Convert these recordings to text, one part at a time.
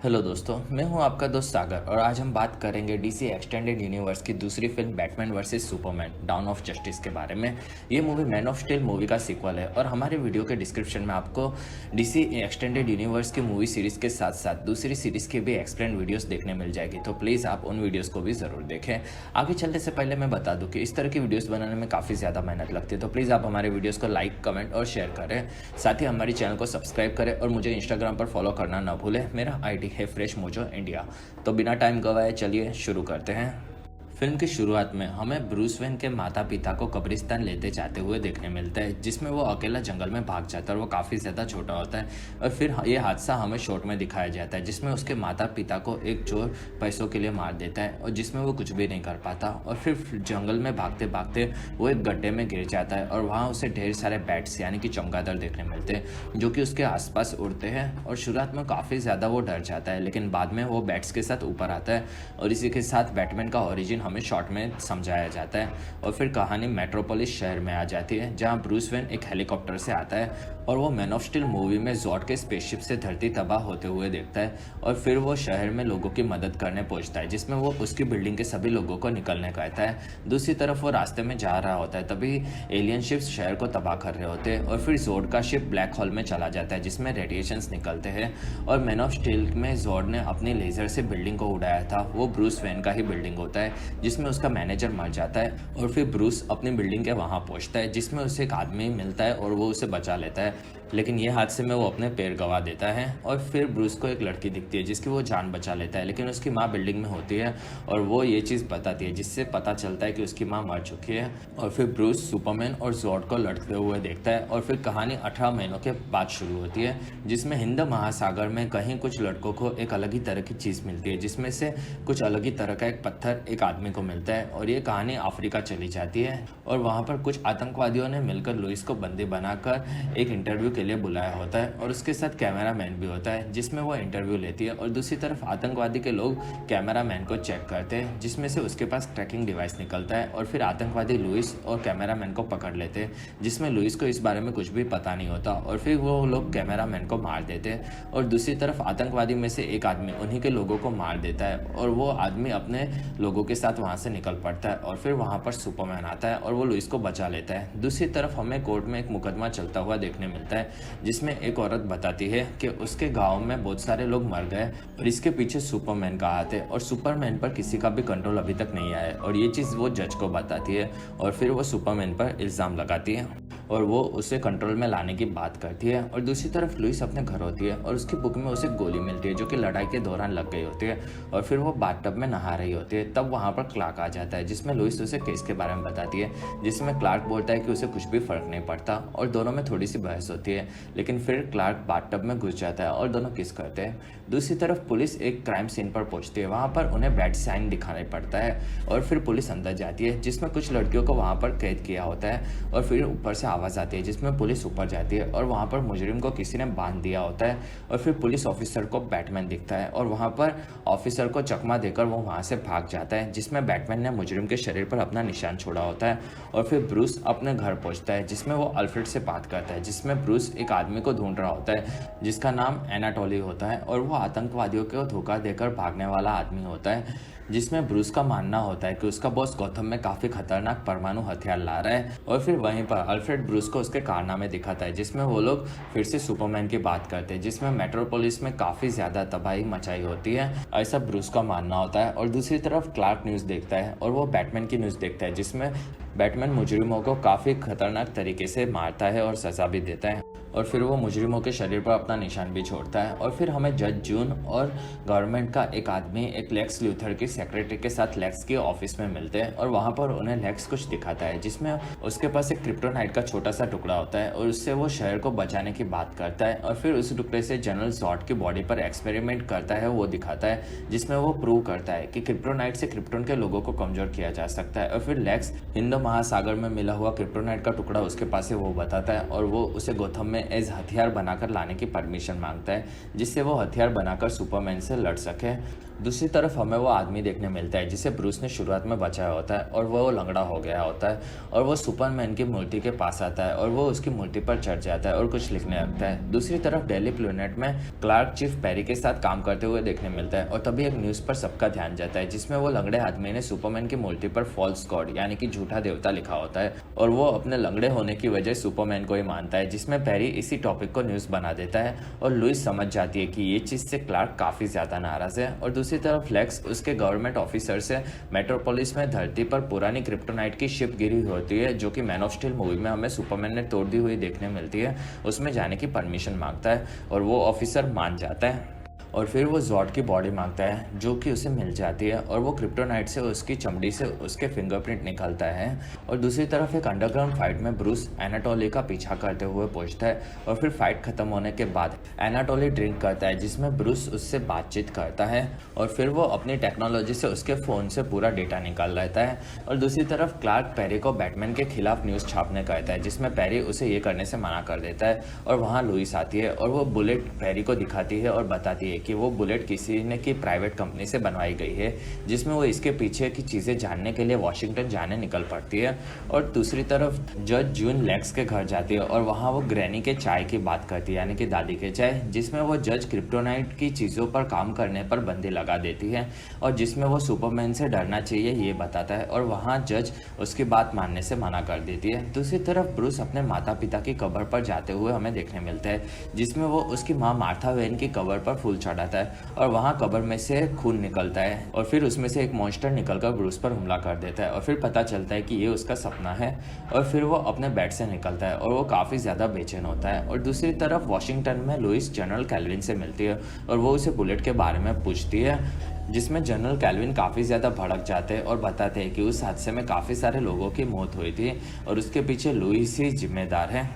Hello दोस्तों, मैं हूं आपका दोस्त सागर और आज हम बात करेंगे डीसी एक्सटेंडेड यूनिवर्स की दूसरी film Batman versus Superman down of justice के बारे में। ये movie man of steel movie का सीक्वल है और हमारे वीडियो के डिस्क्रिप्शन में आपको डीसी एक्सटेंडेड यूनिवर्स की मूवी सीरीज़ के साथ साथ दूसरी सीरीज़ की भी एक्सप्लेन वीडियोस देखने मिल जाएगी, तो प्लीज़ आप उन वीडियोज़ को भी ज़रूर देखें। आगे चलने से पहले मैं बता दूँ कि इस तरह की वीडियोज़ बनाने में काफ़ी ज़्यादा मेहनत लगती है, तो प्लीज़ आप हमारे वीडियोज़ को लाइक, कमेंट और शेयर करें। साथ ही हमारे चैनल को सब्सक्राइब करें और मुझे इंस्टाग्राम पर फॉलो करना ना भूलें। मेरा ID है फ्रेश मोजो इंडिया। तो बिना टाइम गवाए चलिए शुरू करते हैं। फिल्म की शुरुआत में हमें ब्रूस वेन के माता पिता को कब्रिस्तान लेते जाते हुए देखने मिलता है, जिसमें वो अकेला जंगल में भाग जाता है और वो काफ़ी ज़्यादा छोटा होता है। और फिर ये हादसा हमें शॉर्ट में दिखाया जाता है, जिसमें उसके माता पिता को एक चोर पैसों के लिए मार देता है और जिसमें वो कुछ भी नहीं कर पाता। और फिर जंगल में भागते भागते वो एक गड्ढे में गिर जाता है और वहाँ उसे ढेर सारे बैट्स यानी कि चमगादड़ देखने मिलते हैं, जो कि उसके आसपास उड़ते हैं। और शुरुआत में काफ़ी ज़्यादा वो डर जाता है, लेकिन बाद में वो बैट्स के साथ ऊपर आता है और इसी के साथ बैटमैन का ओरिजिन हमें शॉर्ट में समझाया जाता है। और फिर कहानी मेट्रोपोलिस शहर में आ जाती है, जहां ब्रूस वेन एक हेलीकॉप्टर से आता है और वो मैन ऑफ स्टील मूवी में जॉड के स्पेसशिप से धरती तबाह होते हुए देखता है। और फिर वो शहर में लोगों की मदद करने पहुंचता है, जिसमें वो उसकी बिल्डिंग के सभी लोगों को निकलने कहता है। दूसरी तरफ वो रास्ते में जा रहा होता है, तभी एलियन शिप्स शहर को तबाह कर रहे होते हैं और फिर जॉड का शिप ब्लैक होल में चला जाता है, जिसमें रेडिएशंस निकलते हैं। और मैन ऑफ स्टील में जॉड ने अपने लेजर से बिल्डिंग को उड़ाया था, वो ब्रूस वेन का ही बिल्डिंग होता है, जिसमें उसका मैनेजर मर जाता है। और फिर ब्रूस अपनी बिल्डिंग के वहाँ पहुँचता है, जिसमें उसे एक आदमी मिलता है और वो उसे बचा लेता है, लेकिन ये हादसे में वो अपने पैर गंवा देता है। और फिर ब्रूस को एक लड़की दिखती है जिसकी वो जान बचा लेता है, लेकिन उसकी माँ बिल्डिंग में होती है और वो ये चीज़ बताती है, जिससे पता चलता है कि उसकी माँ मर चुकी है। और फिर ब्रूस सुपरमैन और जॉड को लड़ते हुए देखता है और फिर कहानी 18 महीनों के बाद शुरू होती है, जिसमें हिंद महासागर में कहीं कुछ लड़कों को एक अलग ही तरह की चीज़ मिलती है, जिसमें से कुछ अलग ही तरह का एक पत्थर एक आदमी को मिलता है। और ये कहानी अफ्रीका चली जाती है और वहाँ पर कुछ आतंकवादियों ने मिलकर लुइस को बंदी बनाकर एक इंटरव्यू के लिए बुलाया होता है और उसके साथ कैमरामैन भी होता है, जिसमें वो इंटरव्यू लेती है। और दूसरी तरफ आतंकवादी के लोग कैमरामैन को चेक करते हैं, जिसमें से उसके पास ट्रैकिंग डिवाइस निकलता है। और फिर आतंकवादी लुइस और कैमरामैन को पकड़ लेते हैं, जिसमें लुइस को इस बारे में कुछ भी पता नहीं होता और फिर वो लोग कैमरामैन को मार देते हैं। और दूसरी तरफ आतंकवादी में से एक आदमी उन्हीं के लोगों को मार देता है और वो आदमी अपने लोगों के साथ वहाँ से निकल पड़ता है। और फिर वहाँ पर सुपरमैन आता है और वो लुइस को बचा लेता है। दूसरी तरफ हमें कोर्ट में एक मुकदमा चलता हुआ देखने मिलता है, जिसमें एक औरत बताती है कि उसके गांव में बहुत सारे लोग मर गए और इसके पीछे सुपरमैन का हाथ है और सुपरमैन पर किसी का भी कंट्रोल अभी तक नहीं आया है। और ये चीज़ वो जज को बताती है और फिर वो सुपरमैन पर इल्ज़ाम लगाती है और वो उसे कंट्रोल में लाने की बात करती है। और दूसरी तरफ लुइस अपने घर होती है और उसकी बुक में उसे गोली मिलती है, जो कि लड़ाई के दौरान लग गई होती है। और फिर वो बाथटब में नहा रही होती है, तब वहाँ पर क्लार्क आ जाता है, जिसमें लुइस उसे केस के बारे में बताती है, जिसमें क्लार्क बोलता है कि उसे कुछ भी फर्क नहीं पड़ता और दोनों में थोड़ी सी बहस होती है। लेकिन फिर क्लार्क बाथटब में घुस जाता है और दोनों किस करते हैं। दूसरी तरफ पुलिस एक क्राइम सीन पर पहुंचती है, वहाँ पर उन्हें बैड साइन दिखाना पड़ता है और फिर पुलिस अंदर जाती है, जिसमें कुछ लड़कियों को वहाँ पर कैद किया होता है। और फिर ऊपर से आवाज़ आती है, जिसमें पुलिस ऊपर जाती है और वहाँ पर मुजरिम को किसी ने बांध दिया होता है। और फिर पुलिस ऑफिसर को बैटमैन दिखता है और वहाँ पर ऑफिसर को चकमा देकर वो वहाँ से भाग जाता है, जिसमें बैटमैन ने मुजरिम के शरीर पर अपना निशान छोड़ा होता है। और फिर ब्रूस अपने घर पहुँचता है, जिसमें वो अल्फ्रेड से बात करता है, जिसमें ब्रूस एक आदमी को ढूंढ रहा होता है जिसका नाम एनाटोली होता है और वो आतंकवादियों को धोखा देकर भागने वाला आदमी होता है, जिसमें ब्रूस का मानना होता है कि उसका बॉस गौथम में काफ़ी खतरनाक परमाणु हथियार ला रहा है। और फिर वहीं पर अल्फ्रेड ब्रूस को उसके कारनामे दिखाता है, जिसमें वो लोग फिर से सुपरमैन की बात करते हैं, जिसमें मेट्रोपोलिस में काफ़ी ज़्यादा तबाही मचाई होती है, ऐसा ब्रूस का मानना होता है। और दूसरी तरफ क्लार्क न्यूज़ देखता है और वो बैटमैन की न्यूज़ देखता है, जिसमें बैटमैन मुजरिमों को काफ़ी खतरनाक तरीके से मारता है और सज़ा भी देता है और फिर वो मुजरिमों के शरीर पर अपना निशान भी छोड़ता है। और फिर हमें जज जून और गवर्नमेंट का एक आदमी एक लेक्स ल्यूथर की सेक्रेटरी के साथ लेक्स के ऑफिस में मिलते हैं और वहाँ पर उन्हें लेक्स कुछ दिखाता है, जिसमें उसके पास एक क्रिप्टोनाइट का छोटा सा टुकड़ा होता है और उससे वो शहर को बचाने की बात करता है। और फिर उस टुकड़े से जनरल जॉड की बॉडी पर एक्सपेरिमेंट करता है, वो दिखाता है, जिसमें वो प्रूव करता है कि क्रिप्टोनाइट से क्रिप्टोन के लोगों को कमजोर किया जा सकता है। और फिर लेक्स हिंद महासागर में मिला हुआ क्रिप्टोनाइट का टुकड़ा उसके पास है, वो बताता है और वो उसे गोथम में एज हथियार बनाकर लाने की परमिशन मांगता है, जिससे वो हथियार बनाकर सुपरमैन से लड़ सके। दूसरी तरफ हमें वो आदमी देखने मिलता है जिसे ब्रूस ने शुरुआत में बचाया होता है और वो लंगड़ा हो गया होता है और वो सुपरमैन की मूर्ति के पास आता है और वो उसकी मूर्ति पर चढ़ जाता है और कुछ लिखने लगता है। दूसरी तरफ डेली प्लेनेट में क्लार्क चीफ पेरी के साथ काम करते हुए देखने मिलता है और तभी एक न्यूज़ पर सबका ध्यान जाता है जिसमें वो लंगड़े आदमी ने सुपरमैन की मूर्ति पर फॉल्स गॉड यानी कि झूठा देवता लिखा होता है और वो अपने लंगड़े होने की वजह सुपरमैन को ही मानता है, जिसमें पेरी इसी टॉपिक को न्यूज़ बना देता है और लुइस समझ जाती है कि ये चीज़ से क्लार्क काफ़ी ज़्यादा नाराज़ है। और दूसरी तरफ लेक्स उसके गवर्नमेंट ऑफिसर से मेट्रोपोलिस में धरती पर पुरानी क्रिप्टोनाइट की शिप गिरी होती है जो कि मैन ऑफ स्टील मूवी में हमें सुपरमैन ने तोड़ दी हुई देखने मिलती है, उसमें जाने की परमिशन मांगता है और वो ऑफिसर मान जाता है और फिर वो जॉर्ड की बॉडी मांगता है जो कि उसे मिल जाती है और वो क्रिप्टोनाइट से उसकी चमड़ी से उसके फिंगरप्रिंट निकलता है। और दूसरी तरफ एक अंडरग्राउंड फाइट में ब्रूस एनाटोली का पीछा करते हुए पहुंचता है और फिर फाइट खत्म होने के बाद एनाटोली ड्रिंक करता है जिसमें ब्रूस उससे बातचीत करता है और फिर वो अपनी टेक्नोलॉजी से उसके फ़ोन से पूरा डेटा निकाल लेता है। और दूसरी तरफ क्लार्क पेरी को बैटमैन के खिलाफ न्यूज़ छापने कहता है जिसमें पेरी उसे ये करने से मना कर देता है और वहाँ लुइस आती है और वो बुलेट पेरी को दिखाती है और बताती है कि वो बुलेट किसी ने की प्राइवेट कंपनी से बनवाई गई है, जिसमें वो इसके पीछे की चीज़ें जानने के लिए वॉशिंगटन जाने निकल पड़ती है। और दूसरी तरफ जज जून लेक्स के घर जाती है और वहाँ वो ग्रैनी के चाय की बात करती है यानी कि दादी के चाय, जिसमें वो जज क्रिप्टोनाइट की चीज़ों पर काम करने पर बंदी लगा देती है और जिसमें वो सुपरमैन से डरना चाहिए ये बताता है और वहाँ जज उसकी बात मानने से मना कर देती है। दूसरी तरफ ब्रूस अपने माता पिता की कब्र पर जाते हुए हमें देखने मिलता है जिसमें वो उसकी माँ मार्था वेन की कब्र पर फूल चढ़ाता है और वहाँ कब्र में से खून निकलता है और फिर उसमें से एक मॉन्स्टर निकलकर ब्रूस पर हमला कर देता है और फिर पता चलता है कि ये उसका सपना है और फिर वो अपने बेड से निकलता है और वो काफ़ी ज़्यादा बेचैन होता है। और दूसरी तरफ वॉशिंगटन में लुइस जनरल कैल्विन से मिलती है और वो उसे बुलेट के बारे में पूछती है, जिसमें जनरल कैल्विन काफ़ी ज़्यादा भड़क जाते हैं और बताते हैं कि उस हादसे में काफ़ी सारे लोगों की मौत हुई थी और उसके पीछे लुइस ही जिम्मेदार है।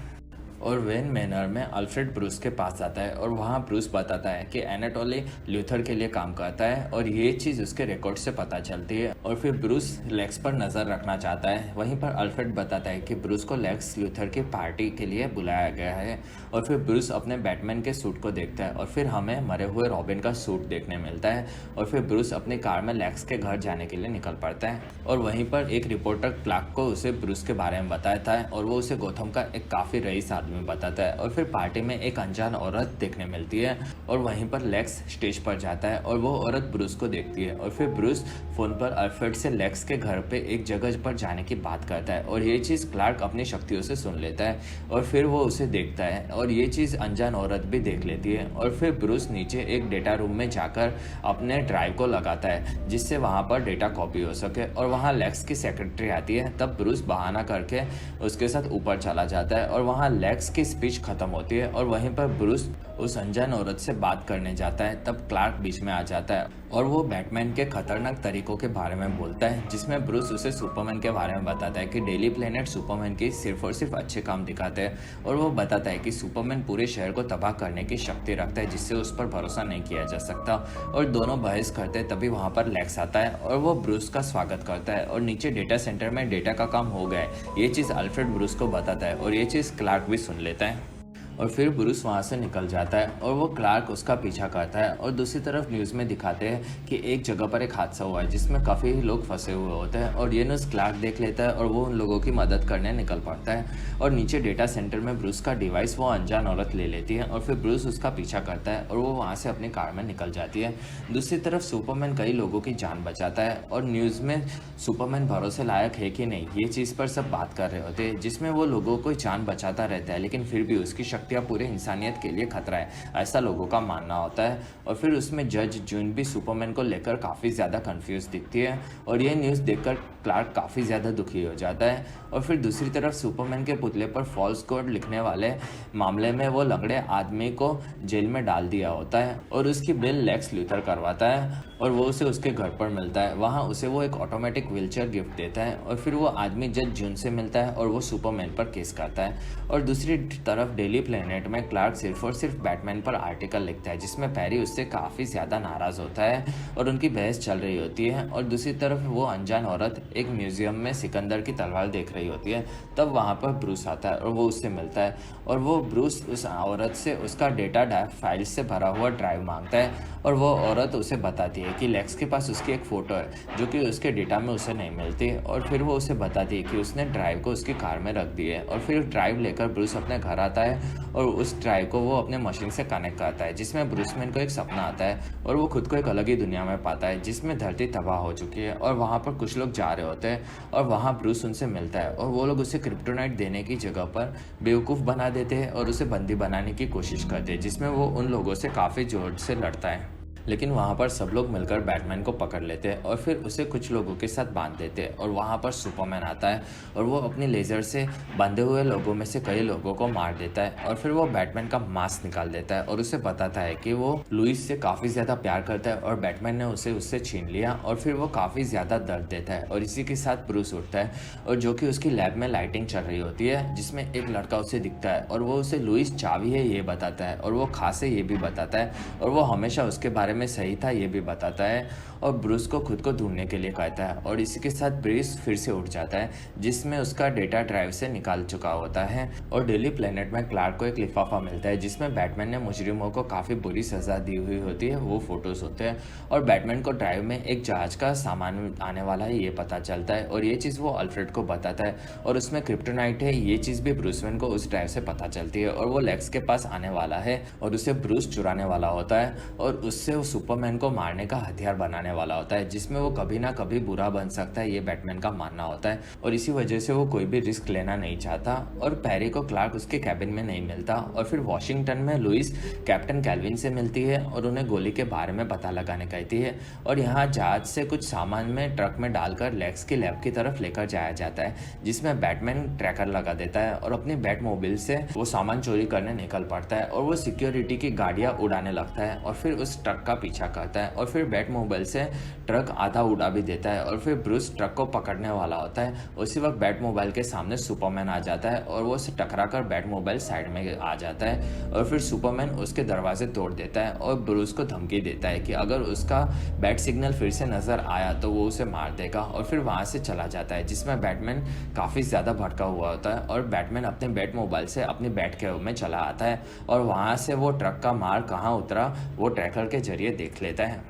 और वेन मैनर में अल्फ्रेड ब्रूस के पास आता है और वहाँ ब्रूस बताता है कि एनाटोली ल्यूथर के लिए काम करता है और ये चीज़ उसके रिकॉर्ड से पता चलती है और फिर ब्रूस लेक्स पर नज़र रखना चाहता है। वहीं पर अल्फ्रेड बताता है कि ब्रूस को लेक्स ल्यूथर की पार्टी के लिए बुलाया गया है और फिर ब्रूस अपने बैटमैन के सूट को देखता है और फिर हमें मरे हुए रॉबिन का सूट देखने मिलता है और फिर ब्रूस अपनी कार में लेक्स के घर जाने के लिए निकल पड़ता है। और वहीं पर एक रिपोर्टर क्लार्क को उसे ब्रूस के बारे में बताता है और वो उसे गोथम का एक काफ़ी रईस आदमी में बताता है। और फिर पार्टी में एक अनजान औरत देखने मिलती है और वहीं पर लेक्स स्टेज पर जाता है और वो औरत ब्रूस को देखती है और फिर ब्रूस फोन पर अल्फ्रेड से लेक्स के घर पे एक जगह पर जाने की बात करता है और ये चीज़ क्लार्क अपनी शक्तियों से सुन लेता है और फिर वो उसे देखता है और ये चीज़ अनजान औरत भी देख लेती है। और फिर ब्रूस नीचे एक डेटा रूम में जाकर अपने ड्राइव को लगाता है जिससे वहाँ पर डेटा कॉपी हो सके और वहाँ लेक्स की सेक्रेटरी आती है। तब ब्रूस बहाना करके उसके साथ ऊपर चला जाता है और वहाँ लेक्स की स्पीच खत्म होती है और वहीं पर ब्रूस उस अनजान औरत से बात करने जाता है। तब क्लार्क बीच में आ जाता है और वो बैटमैन के खतरनाक तरीकों के बारे में बोलता है जिसमें ब्रूस उसे सुपरमैन के बारे में बताता है कि डेली प्लेनेट सुपरमैन की सिर्फ और सिर्फ अच्छे काम दिखाते हैं और वो बताता है कि सुपरमैन पूरे शहर को तबाह करने की शक्ति रखता है जिससे उस पर भरोसा नहीं किया जा सकता। और दोनों बहस करते हैं तभी वहाँ पर लेक्स आता है और वो ब्रूस का स्वागत करता है और नीचे डेटा सेंटर में डेटा का काम हो गया है ये चीज़ अल्फ्रेड ब्रूस को बताता है और ये चीज़ क्लार्क भी सुन लेता है और फिर ब्रूस वहाँ से निकल जाता है और वो क्लार्क उसका पीछा करता है। और दूसरी तरफ न्यूज़ में दिखाते हैं कि एक जगह पर एक हादसा हुआ है जिसमें काफ़ी लोग फंसे हुए होते हैं और ये न्यूज़ क्लार्क देख लेता है और वो उन लोगों की मदद करने निकल पड़ता है। और नीचे डेटा सेंटर में ब्रूस का डिवाइस वो अनजान औरत ले लेती है और फिर ब्रूस उसका पीछा करता है और वो वहाँ से अपनी कार में निकल जाती है। दूसरी तरफ सुपरमैन कई लोगों की जान बचाता है और न्यूज़ में सुपरमैन भरोसे लायक है कि नहीं ये चीज़ पर सब बात कर रहे होते हैं जिसमें वो लोगों को जान बचाता रहता है लेकिन फिर भी उसकी शक्तियाँ पूरे इंसानियत के लिए खतरा है, ऐसा लोगों का मानना होता है। और फिर उसमें जज जून भी सुपरमैन को लेकर काफ़ी ज़्यादा कंफ्यूज दिखती है और ये न्यूज़ देखकर क्लार्क काफ़ी ज़्यादा दुखी हो जाता है। और फिर दूसरी तरफ सुपरमैन के पुतले पर फॉल्स कोड लिखने वाले मामले में वो लंगड़े आदमी को जेल में डाल दिया होता है और उसकी बिल लेक्स ल्यूथर करवाता है और वो उसे उसके घर पर मिलता है। वहाँ उसे वो एक ऑटोमेटिक व्हीलचेयर गिफ्ट देता है और फिर वो आदमी जज जून से मिलता है और वो सुपरमैन पर केस करता है। और दूसरी तरफ डेली प्लेनेट में क्लार्क सिर्फ और सिर्फ बैटमैन पर आर्टिकल लिखता है जिसमें पैरी उससे काफ़ी ज़्यादा नाराज़ होता है और उनकी बहस चल रही होती है। और दूसरी तरफ वो अनजान औरत एक म्यूजियम में सिकंदर की तलवार देख रही होती है। तब वहाँ पर ब्रूस आता है और वो उससे मिलता है और वो ब्रूस उस औरत से उसका डेटा फाइल से भरा हुआ ड्राइव मांगता है और वो औरत उसे बताती है कि लेक्स के पास उसकी एक फ़ोटो है जो कि उसके डेटा में उसे नहीं मिलती। और फिर वो उसे बताती है कि उसने ड्राइव को उसकी कार में रख दी है। और फिर ड्राइव लेकर ब्रूस अपने घर आता है और उस ड्राइव को वो अपने मशीन से कनेक्ट करता है जिसमें ब्रूस वैन को एक सपना आता है और वो खुद को एक अलग ही दुनिया में पाता है जिसमें धरती तबाह हो चुकी है और वहाँ पर कुछ लोग जा रहे होते हैं और वहाँ ब्रूस उनसे मिलता है और वो लोग उसे क्रिप्टोनाइट देने की जगह पर बेवकूफ़ बना देते हैं और उसे बंदी बनाने की कोशिश करते हैं जिसमें वो उन लोगों से काफ़ी जोर से लड़ता है। लेकिन वहाँ पर सब लोग मिलकर बैटमैन को पकड़ लेते हैं और फिर उसे कुछ लोगों के साथ बांध देते हैं और वहाँ पर सुपरमैन आता है और वो अपनी लेज़र से बंधे हुए लोगों में से कई लोगों को मार देता है और फिर वो बैटमैन का मास्क निकाल देता है और उसे बताता है कि वो लुइस से काफ़ी ज़्यादा प्यार करता है और बैटमैन ने उसे उससे छीन लिया। और फिर वो काफ़ी ज़्यादा दर्द देता है और इसी के साथ ब्रूस उठता है और जो कि उसकी लैब में लाइटिंग चल रही होती है जिसमें एक लड़का उसे दिखता है और वो उसे लुइस चाबी है ये बताता है और वो खास है ये भी बताता है और वो हमेशा उसके बारे में सही था ये भी बताता है और ब्रूस को खुद को ढूंढने के लिए कहता है। और इसी के साथ ब्रूस फिर से उठ जाता है जिसमें उसका डेटा ड्राइव से निकाल चुका होता है। और डेली प्लेनेट में क्लार्क को एक लिफाफा मिलता है जिसमें बैटमैन ने मुजरिमों को काफ़ी बुरी सज़ा दी हुई होती है, वो फोटोज होते हैं और बैटमैन को ड्राइव में एक जहाज का सामान आने वाला है ये पता चलता है और ये चीज़ वो अल्फ्रेड को बताता है और उसमें क्रिप्टोनाइट है ये चीज़ भी ब्रूस वेन को उस ड्राइव से पता चलती है और वो लेक्स के पास आने वाला है और उसे ब्रूस चुराने वाला होता है और उससे वो सुपरमैन को मारने का हथियार बनाने वाला होता है जिसमें वो कभी ना कभी बुरा बन सकता है ये बैटमैन का मानना होता है और इसी वजह से वो कोई भी रिस्क लेना नहीं चाहता। और पैरी को क्लार्क उसके कैबिन में नहीं मिलता और फिर वॉशिंगटन में लुइस कैप्टन कैल्विन से मिलती है और उन्हें गोली के बारे में पता लगाने कहती है और यहाँ जहाज से कुछ सामान में ट्रक में डालकर लेक्स की लैब की तरफ लेकर जाया जाता है जिसमें बैटमैन ट्रैकर लगा देता है और अपनी बैट मोबाइल से वो सामान चोरी करने निकल पड़ता है और वो सिक्योरिटी की गाड़ियाँ उड़ाने लगता है और फिर उस ट्रक का पीछा करता है और फिर बैट मोबाइल से ट्रक आधा उड़ा भी देता है और फिर ब्रूस ट्रक को पकड़ने वाला होता है। उसी वक्त बैट मोबाइल के सामने सुपरमैन आ जाता है और वो उसे टकरा कर बैट मोबाइल साइड में आ जाता है और फिर सुपरमैन उसके दरवाजे तोड़ देता है और ब्रूस को धमकी देता है कि अगर उसका बैट सिग्नल फिर से नज़र आया तो वो उसे मार देगा और फिर वहाँ से चला जाता है जिसमें बैटमैन काफ़ी ज़्यादा भटका हुआ होता है और बैटमैन अपने बैट मोबाइल से अपनी बैट के में चला आता है और वहाँ से वो ट्रक का मार कहाँ उतरा वो ट्रैकर के जरिए देख लेता है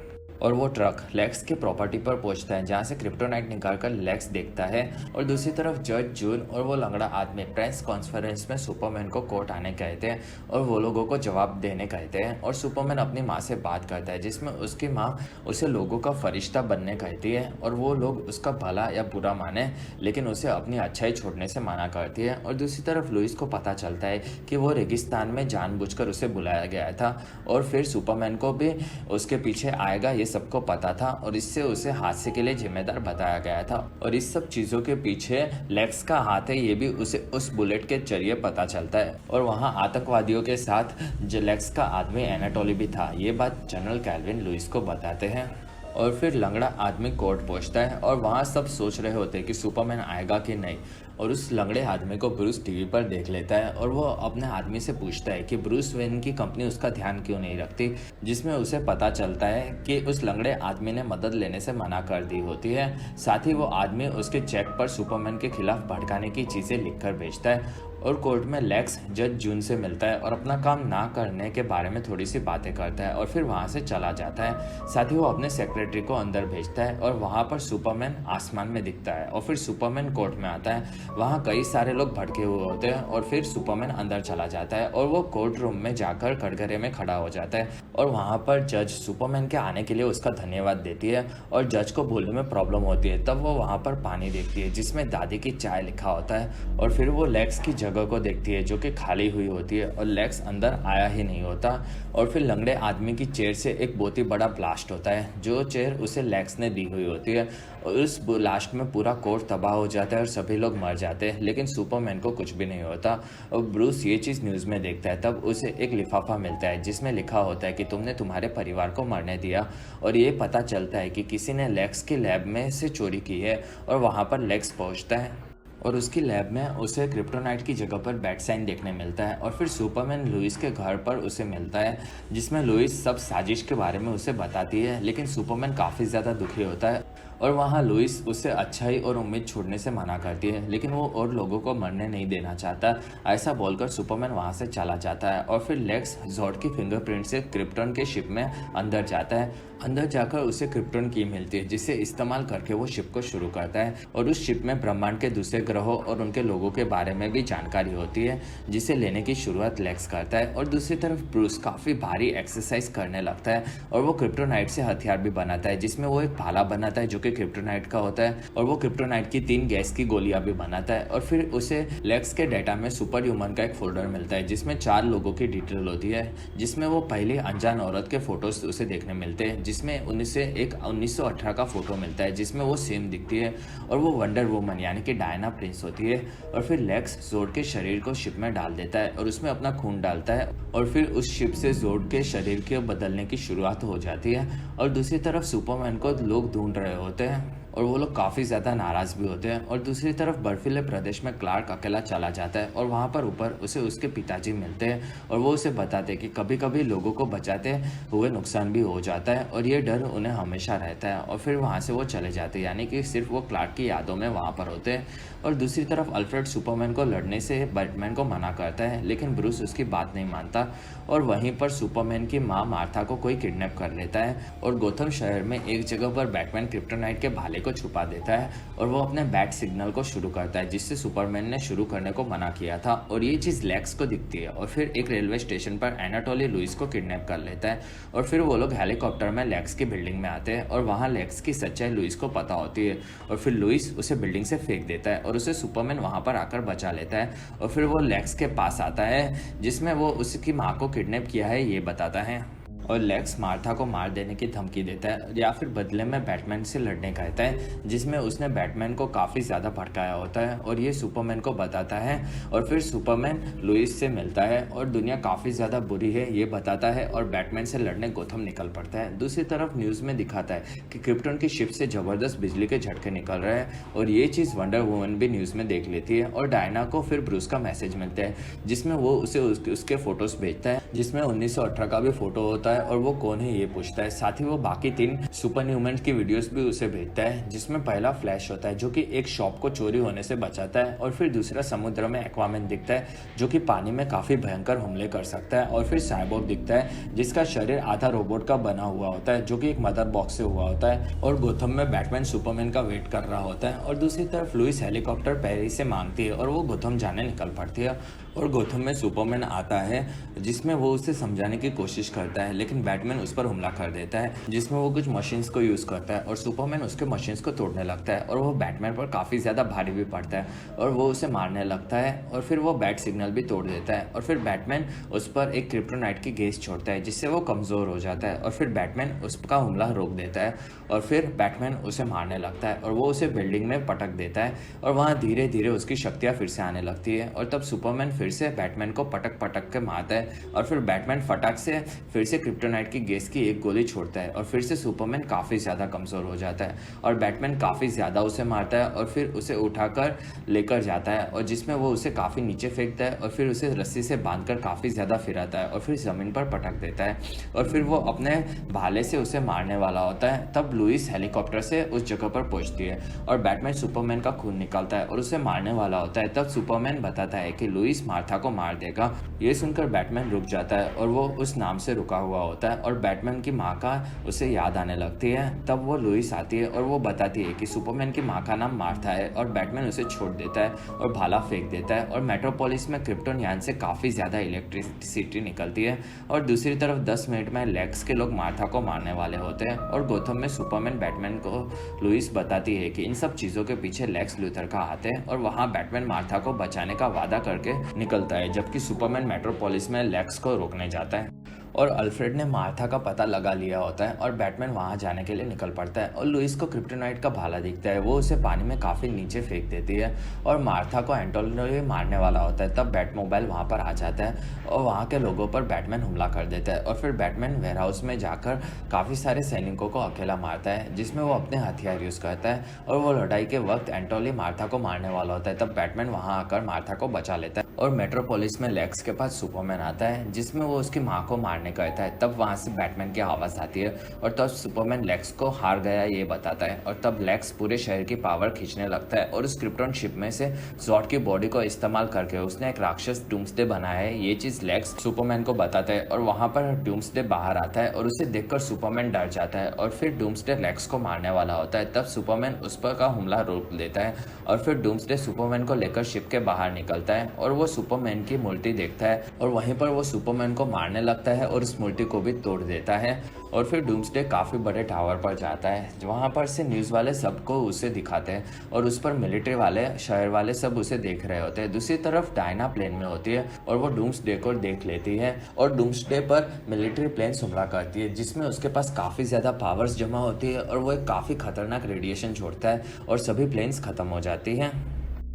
और वो ट्रक लेक्स की प्रॉपर्टी पर पहुंचता है जहां से क्रिप्टोनाइट निकालकर लेक्स देखता है। और दूसरी तरफ जज जून और वो लंगड़ा आदमी प्रेस कॉन्फ्रेंस में सुपरमैन को कोर्ट आने कहते हैं और वो लोगों को जवाब देने कहते हैं और सुपरमैन अपनी माँ से बात करता है जिसमें उसकी माँ उसे लोगों का फरिश्ता बनने कहती है और वो लोग उसका भला या बुरा माने लेकिन उसे अपनी अच्छाई छोड़ने से मना करती है। और दूसरी तरफ लुइस को पता चलता है कि वो रेगिस्तान में जानबूझकर उसे बुलाया गया था और फिर सुपरमैन को भी उसके पीछे आएगा ये सबको पता था और इससे उसे हादसे के लिए जिम्मेदार बताया गया था और इस सब चीज़ों के पीछे लेक्स का हाथ है ये भी उसे उस बुलेट के जरिए पता चलता है। और वहाँ आतंकवादियों के साथ लेक्स का आदमी एनाटोली भी था ये बात जनरल कैल्विन लुइस को बताते हैं। और फिर लंगड़ा आदमी कोर्ट पहुंचता है और वहाँ सब सोच रहे होते हैं कि सुपरमैन आएगा कि नहीं और उस लंगड़े आदमी को ब्रूस टीवी पर देख लेता है और वो अपने आदमी से पूछता है कि ब्रूस वेन की कंपनी उसका ध्यान क्यों नहीं रखती जिसमें उसे पता चलता है कि उस लंगड़े आदमी ने मदद लेने से मना कर दी होती है। साथ ही वो आदमी उसके चेक पर सुपरमैन के खिलाफ भड़काने की चीज़ें लिखकर भेजता है और कोर्ट में लेक्स जज जून से मिलता है और अपना काम ना करने के बारे में थोड़ी सी बातें करता है और फिर वहाँ से चला जाता है। साथ ही वो अपने सेक्रेटरी को अंदर भेजता है और वहाँ पर सुपरमैन आसमान में दिखता है और फिर सुपरमैन कोर्ट में आता है। वहाँ कई सारे लोग भड़के हुए होते हैं और फिर सुपरमैन अंदर चला जाता है और वो कोर्ट रूम में जाकर कटघरे में खड़ा हो जाता है और वहाँ पर जज सुपरमैन के आने के लिए उसका धन्यवाद देती है और जज को बोलने में प्रॉब्लम होती है। तब वो वहाँ पर पानी देखती है जिसमें दादी की चाय लिखा होता है और फिर वो लेक्स की जगह को देखती है जो कि खाली हुई होती है और लेक्स अंदर आया ही नहीं होता। और फिर लंगड़े आदमी की चेयर से एक बहुत ही बड़ा ब्लास्ट होता है जो चेयर उसे लेक्स ने दी हुई होती है और उस ब्लास्ट में पूरा कोर्ट तबाह हो जाता है और सभी लोग मर जाते हैं लेकिन सुपरमैन को कुछ भी नहीं होता। और ब्रूस ये चीज़ न्यूज़ में देखता है तब उसे एक लिफाफा मिलता है जिसमें लिखा होता है कि तुमने तुम्हारे परिवार को मरने दिया और ये पता चलता है कि किसी ने लेक्स की लैब में से चोरी की है और वहाँ पर लेक्स पहुँचता है और उसकी लैब में उसे क्रिप्टोनाइट की जगह पर बैट साइन देखने मिलता है और फिर सुपरमैन लुइस के घर पर उसे मिलता है, जिसमें लुइस सब साजिश के बारे में उसे बताती है। लेकिन सुपरमैन काफ़ी ज़्यादा दुखी होता है और वहाँ लुइस उसे अच्छाई और उम्मीद छोड़ने से मना करती है, लेकिन वो और लोगों को मरने नहीं देना चाहता। ऐसा बोलकर सुपरमैन वहाँ से चला जाता है और फिर लेक्स जॉर्ड की फिंगरप्रिंट से क्रिप्टन के शिप में अंदर जाता है। अंदर जाकर उसे क्रिप्टन की मिलती है, जिसे इस्तेमाल करके वो शिप को शुरू करता है और उस शिप में ब्रह्मांड के दूसरे ग्रहों और उनके लोगों के बारे में भी जानकारी होती है, जिसे लेने की शुरुआत लेक्स करता है। और दूसरी तरफ ब्रूस काफ़ी भारी एक्सरसाइज करने लगता है और वो क्रिप्टोनाइट से हथियार भी बनाता है, जिसमें वो एक भाला बनाता है जो कि क्रिप्टोनाइट का होता है और वो क्रिप्टोनाइट की 3 गैस की गोलियां भी बनाता है। और फिर उसे लेक्स के डाटा में सुपर ह्यूमन का एक फोल्डर मिलता है, जिसमें 4 लोगों की डिटेल होती है, जिसमें वो पहली अनजान औरत के फोटोज उसे देखने मिलते हैं, जिसमें 1918 का फोटो मिलता है जिसमें वो सेम दिखती है और वो वंडर वुमन यानी कि डायना प्रिंस होती है। और फिर लेक्स जोर्ड के शरीर को शिप में डाल देता है और उसमें अपना खून डालता है और फिर उस शिप से जोर्ड के शरीर के बदलने की शुरुआत हो जाती है। और दूसरी तरफ सुपरमैन को लोग ढूंढ रहे होते हैं और वो लोग काफ़ी ज़्यादा नाराज़ भी होते हैं। और दूसरी तरफ बर्फीले प्रदेश में क्लार्क अकेला चला जाता है और वहाँ पर ऊपर उसे उसके पिताजी मिलते हैं और वो उसे बताते हैं कि कभी कभी लोगों को बचाते हुए नुकसान भी हो जाता है और ये डर उन्हें हमेशा रहता है। और फिर वहाँ से वो चले जाते हैं, यानी कि सिर्फ वो क्लार्क की यादों में वहाँ पर होते हैं। और दूसरी तरफ अल्फ्रेड सुपरमैन को लड़ने से बैटमैन को मना करता है, लेकिन ब्रूस उसकी बात नहीं मानता और वहीं पर सुपरमैन की माँ मार्था को कोई किडनैप कर लेता है और गोथम शहर में एक जगह पर बैटमैन क्रिप्टोनाइट के भाले को छुपा देता है और वो अपने बैट सिग्नल को शुरू करता है, जिससे सुपरमैन ने शुरू करने को मना किया था। और ये चीज़ लेक्स को दिखती है और फिर एक रेलवे स्टेशन पर एनाटोली लुइस को किडनैप कर लेता है और फिर वो लोग हेलीकॉप्टर में लेक्स की बिल्डिंग में आते हैं और वहाँ लेक्स की सच्चाई लुइस को पता होती है और फिर लुइस उसे बिल्डिंग से फेंक देता है और उसे सुपरमैन वहाँ पर आकर बचा लेता है। और फिर वो लेक्स के पास आता है जिसमें वो उसकी माँ को किडनैप किया है ये बताता है और लेक्स मार्था को मार देने की धमकी देता है या फिर बदले में बैटमैन से लड़ने कहता है, जिसमें उसने बैटमैन को काफ़ी ज़्यादा भड़काया होता है और ये सुपरमैन को बताता है। और फिर सुपरमैन लुइस से मिलता है और दुनिया काफ़ी ज़्यादा बुरी है ये बताता है और बैटमैन से लड़ने गोथम निकल पड़ता है। दूसरी तरफ न्यूज़ में दिखाता है कि क्रिप्टन की शिप से ज़बरदस्त बिजली के झटके निकल रहे हैं और ये चीज़ वंडर वुमन भी न्यूज़ में देख लेती है और डायना को फिर ब्रूस का मैसेज मिलता है, जिसमें वो उसे उसके फ़ोटोज़ भेजता है, जिसमें 1918 का भी फ़ोटो होता है और वो कौन है ये पूछता है। साथ ही वो बाकी 3 सुपर ह्यूमन की वीडियोस भी उसे भेजता है, जिसमें पहला फ्लैश होता है जो कि एक शॉप को चोरी होने से बचाता है और फिर दूसरा समुद्र में एक्वामैन दिखता है जो कि पानी में काफ़ी भयंकर हमले कर सकता है और फिर साइबोर्ग दिखता है जिसका शरीर आधा रोबोट का बना हुआ होता है जो कि एक मदर बॉक्स से हुआ होता है और गोथम में बैटमैन सुपरमैन का वेट कर रहा होता है। और दूसरी तरफ लुइस हेलीकॉप्टर पेरिस से मांगती है और वो गोथम जाने निकल पड़ती है और गोथम में सुपरमैन आता है जिसमें वो उसे समझाने की कोशिश करता है, लेकिन बैटमैन उस पर हमला कर देता है जिसमें वो कुछ मशीन्स को यूज़ करता है और सुपरमैन उसके मशीन्स को तोड़ने लगता है और वो बैटमैन पर काफ़ी ज़्यादा भारी भी पड़ता है और वो उसे मारने लगता है और फिर वो बैट सिग्नल भी तोड़ देता है और फिर बैटमैन उस पर एक क्रिप्टोनाइट की गैस छोड़ता है जिससे वो कमज़ोर हो जाता है और फिर बैटमैन उसका हमला रोक देता है और फिर बैटमैन उसे मारने लगता है और वो उसे बिल्डिंग में पटक देता है और वहाँ धीरे धीरे उसकी शक्तियाँ फिर से आने लगती है और तब सुपरमैन फिर से बैटमैन को पटक पटक के मारता है और फिर बैटमैन फटाक से फिर से क्रिप्टोनाइट की गैस की एक गोली छोड़ता है और फिर से सुपरमैन काफ़ी ज़्यादा कमज़ोर हो जाता है और बैटमैन काफ़ी ज़्यादा उसे मारता है और फिर उसे उठाकर लेकर जाता है और जिसमें वो उसे काफ़ी नीचे फेंकता है और फिर उसे रस्सी से बांधकर काफ़ी ज़्यादा फिराता है और फिर ज़मीन पर पटक देता है और फिर वो अपने भाले से उसे मारने वाला होता है। तब लुइस हेलीकॉप्टर से उस जगह पर पहुंचती है और बैटमैन सुपरमैन का खून निकालता है और उसे मारने वाला होता है। तब सुपरमैन बताता है कि लुइस मार्था को मार देगा। ये सुनकर बैटमैन रुक जाता है और वो उस नाम से रुका हुआ होता है और बैटमैन की माँ का उसे याद आने लगती है। तब वो लुइस आती है और वो बताती है कि सुपरमैन की माँ का नाम मार्था है और बैटमैन उसे छोड़ देता है और भाला फेंक देता है और मेट्रोपोलिस में क्रिप्टन यान से काफ़ी ज़्यादा इलेक्ट्रिसिटी निकलती है और दूसरी तरफ 10 मिनट में लेक्स के लोग मार्था को मारने वाले होते हैं और गोथम में सुपरमैन बैटमैन को लुइस बताती है कि इन सब चीज़ों के पीछे लेक्स लूथर का हाथ है और वहाँ बैटमैन मार्था को बचाने का वादा करके निकलता है, जबकि सुपरमैन मेट्रोपोलिस में लेक्स को रोकने जाता है। और अल्फ्रेड ने मार्था का पता लगा लिया होता है और बैटमैन वहां जाने के लिए निकल पड़ता है और लुइस को क्रिप्टोनाइट का भाला दिखता है। वो उसे पानी में काफ़ी नीचे फेंक देती है और मार्था को एंटोनियो मारने वाला होता है। तब बैटमोबाइल वहां पर आ जाता है और वहां के लोगों पर बैटमैन हमला कर देता है और फिर बैटमैन वेयरहाउस में जाकर काफ़ी सारे सैनिकों को अकेला मारता है, जिसमें वो अपने हथियार यूज़ करता है और वो लड़ाई के वक्त एंटोनी मार्था को मारने वाला होता है। तब बैटमैन वहां आकर मार्था को बचा लेता है और मेट्रोपोलिस में लेक्स के पास सुपरमैन आता है, जिसमें वो उसकी माँ को मारने कहता है। तब वहां से बैटमैन की आवाज़ आती है और तब सुपरमैन लेक्स को हार गया ये बताता है और तब लेक्स पूरे शहर की पावर खींचने लगता है और उस क्रिप्टन शिप में से जॉड की बॉडी को इस्तेमाल करके उसने एक राक्षस डूम्सडे बनाया है। ये चीज़ लेक्स सुपरमैन को बताता है और वहां पर डूम्सडे बाहर आता है और उसे देखकर सुपरमैन डर जाता है और फिर डूम्सडे लेक्स को मारने वाला होता है। तब सुपरमैन उस पर का हमला रोक देता है और फिर डूम्सडे सुपरमैन को लेकर शिप के बाहर निकलता है और वो सुपरमैन की मूर्ति देखता है और वहीं पर वो सुपरमैन को मारने लगता है और उस मूर्ति को भी तोड़ देता है और फिर डूम्सडे काफ़ी बड़े टावर पर जाता है। वहाँ पर से न्यूज़ वाले सबको उसे दिखाते हैं और उस पर मिलिट्री वाले शहर वाले सब उसे देख रहे होते हैं। दूसरी तरफ डायना प्लेन में होती है और वो डूम्सडे को देख लेती है और डूम्सडे पर मिलिट्री प्लेन हमला करती है, जिसमें उसके पास काफ़ी ज़्यादा पावर्स जमा होती है और वो एक काफ़ी खतरनाक रेडिएशन छोड़ता है और सभी प्लेन्स ख़त्म हो जाती हैं।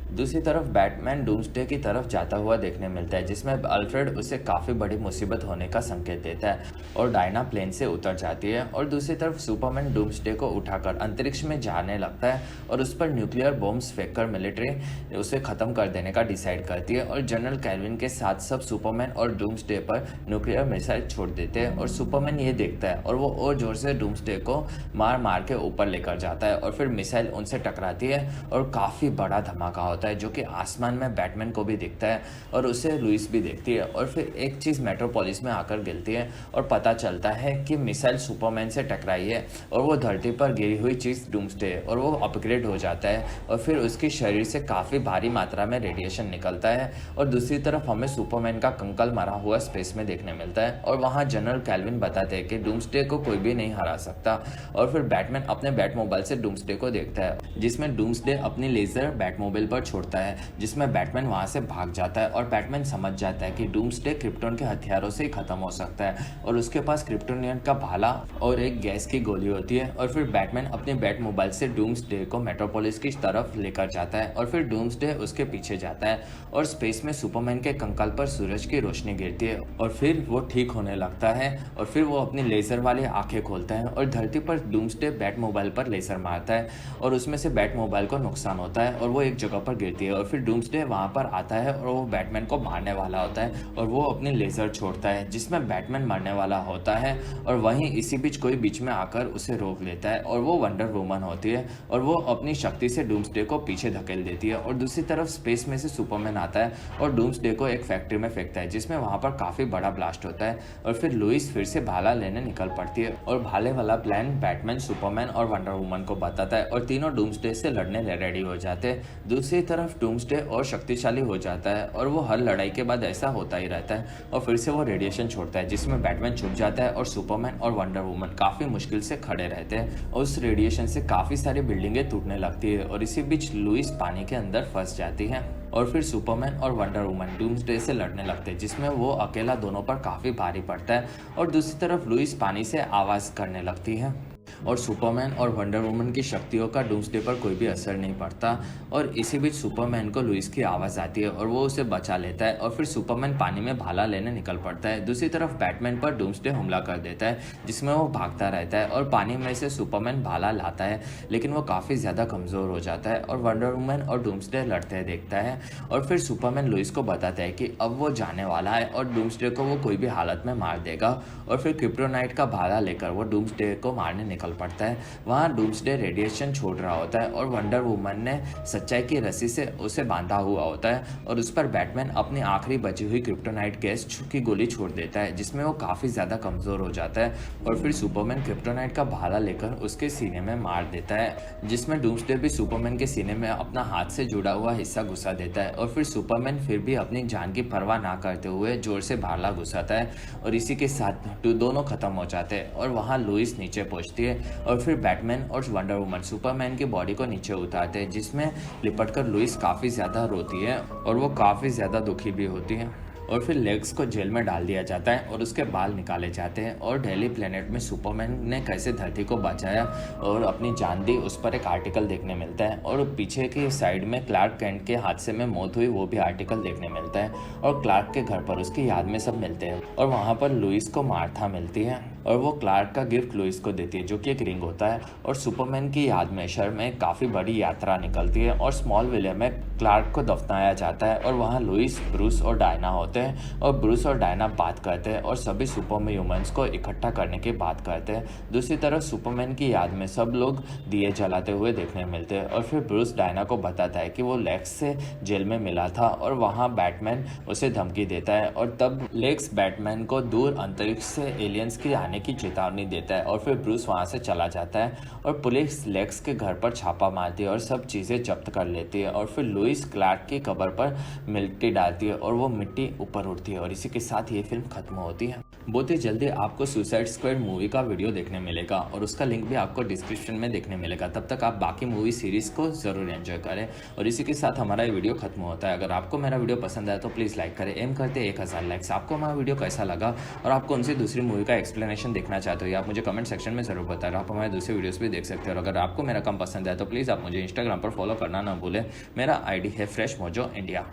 दूसरी तरफ बैटमैन डूम्सडे की तरफ जाता हुआ देखने मिलता है, जिसमें अल्फ्रेड उसे काफ़ी बड़ी मुसीबत होने का संकेत देता है और डायना प्लेन से उतर जाती है और दूसरी तरफ सुपरमैन डूम्सडे को उठाकर अंतरिक्ष में जाने लगता है और उस पर न्यूक्लियर बॉम्ब्स फेंककर मिलिट्री उसे ख़त्म कर देने का डिसाइड करती है और जनरल कैल्विन के साथ सब सुपरमैन और डूम्सडे पर न्यूक्लियर मिसाइल छोड़ देते हैं और सुपरमैन ये देखता है और वो और जोर से डूम्सडे को मार मार के ऊपर लेकर जाता है और फिर मिसाइल उनसे टकराती है और काफ़ी बड़ा धमाका होता है, जो कि आसमान में बैटमैन को भी दिखता है और उसे लुइस भी देखती है और फिर एक चीज़ मेट्रोपोलिस में आकर गिरती है और पता चलता है कि मिसाइल सुपरमैन से टकराई है और वो धरती पर गिरी हुई चीज़ डूम्सडे है और वो अपग्रेड हो जाता है और फिर उसके शरीर से काफ़ी भारी मात्रा में रेडिएशन निकलता है और दूसरी तरफ हमें सुपरमैन का कंकाल मरा हुआ स्पेस में देखने मिलता है और वहाँ जनरल कैल्विन बताते हैं कि डूम्सडे को कोई भी नहीं हरा सकता और फिर बैटमैन अपने बैटमोबाइल से डूम्सडे को देखता है, जिसमें डूम्सडे अपनी लेजर बैटमोबाइल पर छोड़ता है, जिसमें बैटमैन वहां से भाग जाता है और बैटमैन समझ जाता है कि डूम्सडे क्रिप्टन के हथियारों से ही खत्म हो सकता है और उसके पास क्रिप्टोनियन का भाला और एक गैस की गोली होती है और फिर बैटमैन अपने बैटमोबाइल से डूम्सडे को मेट्रोपोलिस की तरफ लेकर जाता है और फिर डूम्सडे उसके पीछे जाता है और स्पेस में सुपरमैन के कंकाल पर सूरज की रोशनी गिरती है और फिर वो ठीक होने लगता है और फिर वो अपनी लेजर वाली आंखें खोलता है और धरती पर डूम्सडे बैटमोबाइल पर लेजर मारता है और उसमें से बैटमोबाइल को नुकसान होता है और वो एक जगह पर गिरती है और फिर डूम्सडे वहां पर आता है और वो बैटमैन को मारने वाला होता है और वो अपनी लेजर छोड़ता है, जिसमें बैटमैन मरने वाला होता है और वहीं इसी बीच कोई बीच में आकर उसे रोक लेता है और वो वंडर वुमन होती है और वो अपनी शक्ति से डूम्सडे को पीछे धकेल देती है और दूसरी तरफ स्पेस में से सुपरमैन आता है और डूम्सडे को एक फैक्ट्री में फेंकता है, जिसमें वहां पर काफी बड़ा ब्लास्ट होता है और फिर लुइस फिर से भाला लेने निकल पड़ती है और भाले वाला प्लान बैटमैन, सुपरमैन और वंडर वुमन को बताता है और तीनों डूम्सडे से लड़ने रेडी हो जाते हैं। दूसरी तरफ डूम्सडे और शक्तिशाली हो जाता है और वो हर लड़ाई के बाद ऐसा होता ही रहता है और फिर से वो रेडिएशन छोड़ता है, जिसमें बैटमैन छुप जाता है और सुपरमैन और वंडर वुमन काफी मुश्किल से खड़े रहते हैं और उस रेडिएशन से काफी सारी बिल्डिंगें टूटने लगती है और इसी बीच लुइस पानी के अंदर फंस जाती है और फिर सुपरमैन और वंडर वुमन डूम्सडे से लड़ने लगते हैं, जिसमें वो अकेला दोनों पर काफी भारी पड़ता है और दूसरी तरफ लुइस पानी से आवाज करने लगती है और सुपरमैन और वंडर वुमन की शक्तियों का डूम्सडे पर कोई भी असर नहीं पड़ता और इसी बीच सुपरमैन को लुइस की आवाज़ आती है और वो उसे बचा लेता है और फिर सुपरमैन पानी में भाला लेने निकल पड़ता है। दूसरी तरफ बैटमैन पर डूम्सडे हमला कर देता है, जिसमें वो भागता रहता है और पानी में से सुपरमैन भाला लाता है, लेकिन वो काफ़ी ज़्यादा कमज़ोर हो जाता है और वंडर वुमन और डूम्सडे लड़ते देखता है और फिर सुपरमैन लुइस को बताता है कि अब वो जाने वाला है और डूम्सडे को वो कोई भी हालत में मार देगा और फिर क्रिप्टोनाइट का भाला लेकर वो डूम्सडे को मारने निकल पड़ता है। वहाँ डूम्सडे रेडिएशन छोड़ रहा होता है और वंडर वुमन ने सच्चाई की रस्सी से उसे बांधा हुआ होता है और उस पर बैटमैन अपनी आखिरी बची हुई क्रिप्टोनाइट गैस की गोली छोड़ देता है, जिसमें वो काफ़ी ज़्यादा कमज़ोर हो जाता है और फिर सुपरमैन क्रिप्टोनाइट का भाला लेकर उसके सीने में मार देता है, जिसमें डूम्सडे भी सुपरमैन के सीने में अपना हाथ से जुड़ा हुआ हिस्सा घुसा देता है और फिर सुपरमैन फिर भी अपनी जान की परवाह ना करते हुए जोर से भाला घुसाता है और इसी के साथ दोनों खत्म हो जाते हैं और वहाँ लुइस नीचे पहुँचती है और फिर बैटमैन और वंडर वुमन सुपरमैन की बॉडी को नीचे उतारते हैं, जिसमें लिपटकर लुइस काफ़ी ज़्यादा रोती है और वो काफ़ी ज़्यादा दुखी भी होती है। और फिर लेक्स को जेल में डाल दिया जाता है और उसके बाल निकाले जाते हैं। और डेली प्लेनेट में सुपरमैन ने कैसे धरती को बचाया और अपनी जान दी उस पर एक आर्टिकल देखने मिलता है। और पीछे की साइड में क्लार्क कैंट के हादसे में मौत हुई वो भी आर्टिकल देखने मिलता है। और क्लार्क के घर पर उसकी याद में सब मिलते हैं और वहाँ पर लुइस को मार्था मिलती है और वो क्लार्क का गिफ्ट लुइस को देती है जो कि एक रिंग होता है। और सुपरमैन की याद में शहर में काफ़ी बड़ी यात्रा निकलती है और स्मॉल विले में क्लार्क को दफनाया जाता है। और वहाँ लुइस, ब्रूस और डायना होते हैं और ब्रूस और डायना बात करते हैं और सभी सुपर ह्यूमंस को इकट्ठा करने की बात करते हैं। दूसरी तरफ सुपरमैन की याद में सब लोग दिए जलाते हुए देखने मिलते हैं। और फिर ब्रूस डायना को बताता है कि वो लेक्स से जेल में मिला था और वहाँ बैटमैन उसे धमकी देता है। और तब लेक्स बैटमैन को दूर अंतरिक्ष से एलियंस के आने की चेतावनी देता है। और फिर ब्रूस वहाँ से चला जाता है और पुलिस लेक्स के घर पर छापा मारती है और सब चीज़ें जब्त कर लेती है। और फिर लुइस क्लार्क की कब्र पर मिट्टी डालती है और वो मिट्टी ऊपर उड़ती है और इसी के साथ ये फिल्म खत्म होती है। बहुत ही जल्दी आपको सुसाइड स्क्वाड मूवी का वीडियो देखने मिलेगा और उसका लिंक भी आपको डिस्क्रिप्शन में देखने मिलेगा। तब तक आप बाकी मूवी सीरीज को ज़रूर एंजॉय करें। और इसी के साथ हमारा ये वीडियो खत्म होता है। अगर आपको मेरा वीडियो पसंद आया तो प्लीज़ लाइक करें। एम करते 1000 लाइक्स। आपको हमारा वीडियो कैसा लगा और आप कौन सी दूसरी मूवी का एक्सप्लेनेशन देखना चाहते हो या आप मुझे कमेंट सेक्शन में ज़रूर बताएं। आप हमारे दूसरे वीडियोस भी देख सकते हो। और अगर आपको मेरा काम पसंद आया तो प्लीज़ आप मुझे इंस्टाग्राम पर फॉलो करना ना भूलें। मेरा आईडी है फ्रेश मोजो इंडिया।